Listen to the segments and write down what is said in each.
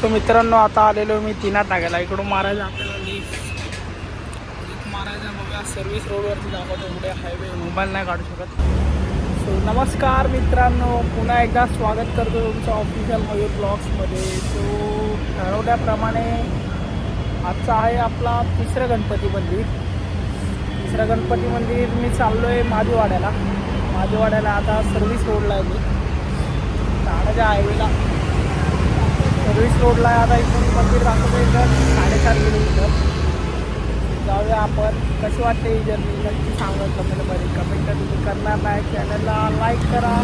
So मित्रांनो आता आलेलो मी तीनात टाकायला इकडून मारायचं आपल्याला लिफ्ट मारायचं बघा सर्व्हिस रोडवरती दाखवतो पुढे हायवे मोबाईल नाही काढू शकत. सो नमस्कार मित्रांनो, पुन्हा एकदा स्वागत करतो तुमचं ऑफिशियल मयूर ब्लॉग्समध्ये. सो ठरवल्याप्रमाणे आजचा आहे आपला तिसरं गणपती मंदिर. तिसरं गणपती मंदिर मी चाललो आहे माझीवाड्याला आता सर्व्हिस रोडला आहे मी ठाण्याच्या हायवेला सर्व्हिस रोडला आहे. आता इथून मंदिर दाखवतो इथं 4.5 किलोमीटर जाऊया आपण. कशी वाटते ही जर्नी नक्की सांगा कमेंटमध्ये. कमेंट तुम्ही करणार नाही, चॅनलला लाईक करा,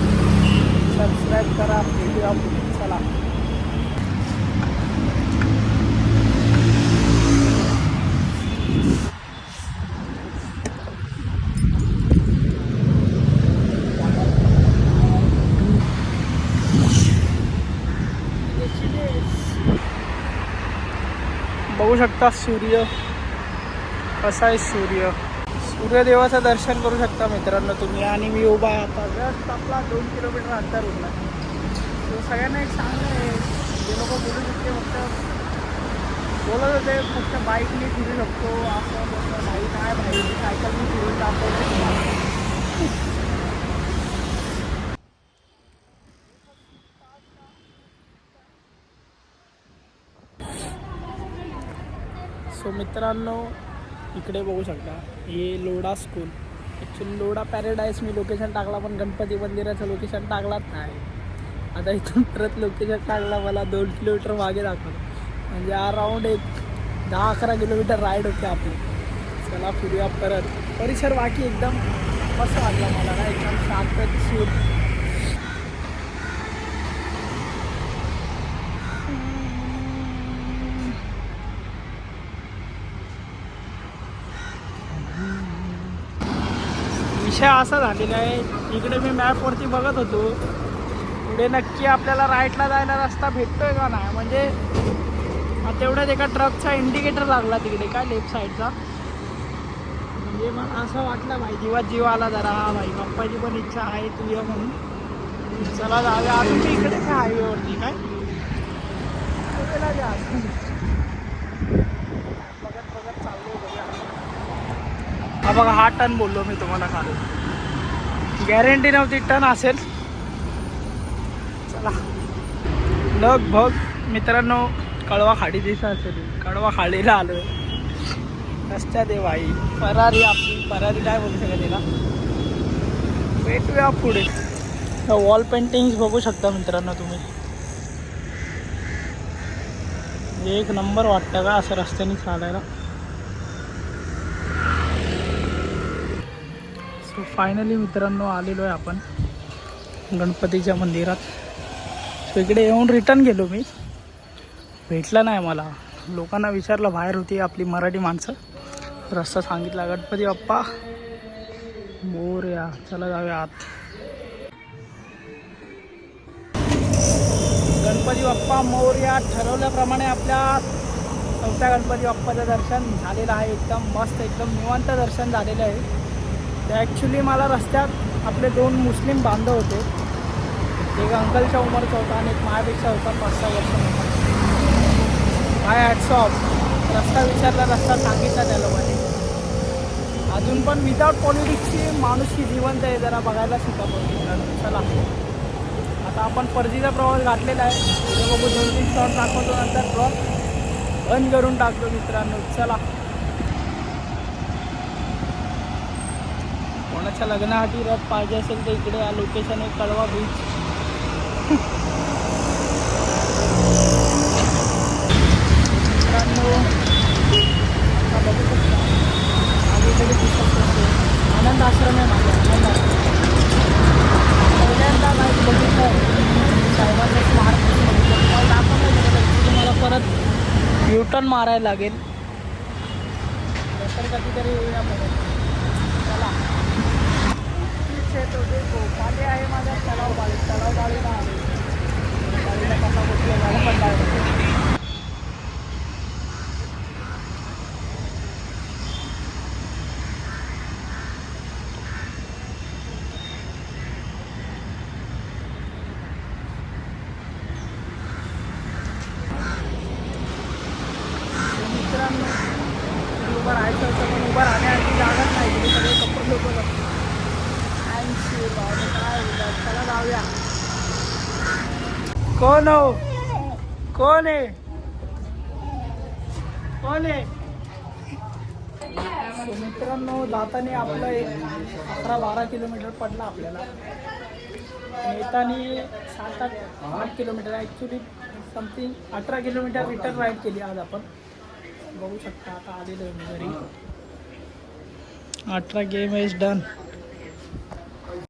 सबस्क्राईब करा. भेटूया चला. बघू शकता सूर्य कसा आहे. सूर्यदेवाचं दर्शन करू शकता मित्रांनो तुम्ही. आणि मी उभा आहे आता जस्ट आपला 2 किलोमीटर अंतर उरला. तो सगळ्यांना एक चांगलं आहे. जे लोक बोलू शकते बोलत होते फक्त बाईकने फिरू शकतो असं तसं. भाई काय भाई सायकलने फिरून दाखवते. सो मित्रांनो इकडे बघू शकता हे Lodha school. Actually Lodha Paradise मी लोकेशन टाकला पण गणपती मंदिराचं लोकेशन टाकलाच नाही. आता इथून परत लोकेशन टाकला मला 2 किलोमीटर मागे दाखवलं. म्हणजे अराऊंड एक 10-11 किलोमीटर राईड होते आपली. चला फिरूया परत. परिसर बाकी एकदम मस्त वाटला मला ना, एकदम शांत सूर. विषय असा झालेला आहे, इकडे मी मॅपवरती बघत होतो पुढे नक्की आपल्याला राईटला जायला रस्ता भेटतोय का नाही. म्हणजे तेवढ्यात एका ट्रकचा इंडिकेटर लागला तिकडे काय लेफ्ट साईडचा. म्हणजे मला असं वाटलं भाई जीवात जीव आला जरा. भाई पप्पाची पण इच्छा आहे तू ये म्हणून. चला जाऊया. अजून मी इकडेच आहे हायवेवरती काय बघत चाललो बघा. हा बघा हा टन बोललो मी तुम्हाला खाली. गॅरंटी नव्हती टन असेल. चला लगभग मित्रांनो कळवा खाडी दिसत असेल. कळवा खाडीला आलो रस्त्यात आहे भाई. फरारी आपली फरारी काय बोलू शकत तिला. भेटूया पुढे. वॉल पेंटिंग्स बघू शकता मित्रांनो तुम्ही. एक नंबर वाटतं का असं रस्त्याने चालायला. सो फायनली मित्रांनो आलेलो आहे आपण गणपतीच्या मंदिरात. सो इकडे येऊन रिटर्न गेलो मी. भेटला नाही मला. लोकांना विचारलं बाहेर होती आपली मराठी माणसं. रस्ता सांगितला गणपती बाप्पा मोरया. चला जाऊया आत. गणपती बाप्पा मोरया. ठरवल्याप्रमाणे आपल्या 4थ्या गणपती बाप्पाचं दर्शन झालेलं आहे. एकदम मस्त एकदम निवांत दर्शन झालेलं आहे. ते ॲक्च्युली मला रस्त्यात आपले 2 मुस्लिम बांधव होते. एक अंकलच्या उमरचा होता आणि एक माझ्यापेक्षा होता 5-6 वर्ष. माय हॅट्स ऑफ. रस्ता विचारला, रस्ता सांगितला त्या लोकांनी. अजून पण विदाऊट पॉलिटिक्सची माणुसकी जिवंत आहे. जरा बघायला शिका पण. चला आता आपण परजीचा प्रवास घातलेला आहे. इथे बघू 2-3 शॉट दाखवतो नंतर ब्लॉग बंद करून टाकतो मित्रांनो. चला कोणाच्या लग्नासाठी रथ पाहिजे असेल तर इकडे या लोकेशन आहे कळवा बीच. मित्रांनो आता बघू शकता आम्ही इकडे पुस्तक आनंद आश्रम आहे माझा. आनंद आश्रम पहिल्यांदा नाही बघितलं साहेबांचं स्मारक बघितलं. दाखवलं गेलं मला परत युटर्न मारायला लागेल. नंतर कधीतरी येऊया परत. चला तो देखो पाणी आहे माझ्या तलाव बाळीला आले. बाळीला कसा बसला मला पण लागलं. उभं राहायचं होतं पण उभं राहण्याची जागाच नाही तिथे सगळे कपडे लोक काय बोलतात चला जाऊया. कोण हो कोण आहे कोण आहे. मित्रांनो जाताना आपलं एक 11-12 किलोमीटर पडला आपल्याला. येताना 7-8 kilometre actually something 18 kilometre return ride केली आज आपण. बघू शकता आता आलेलो आहे मी घरी. 18 गेम इज डन.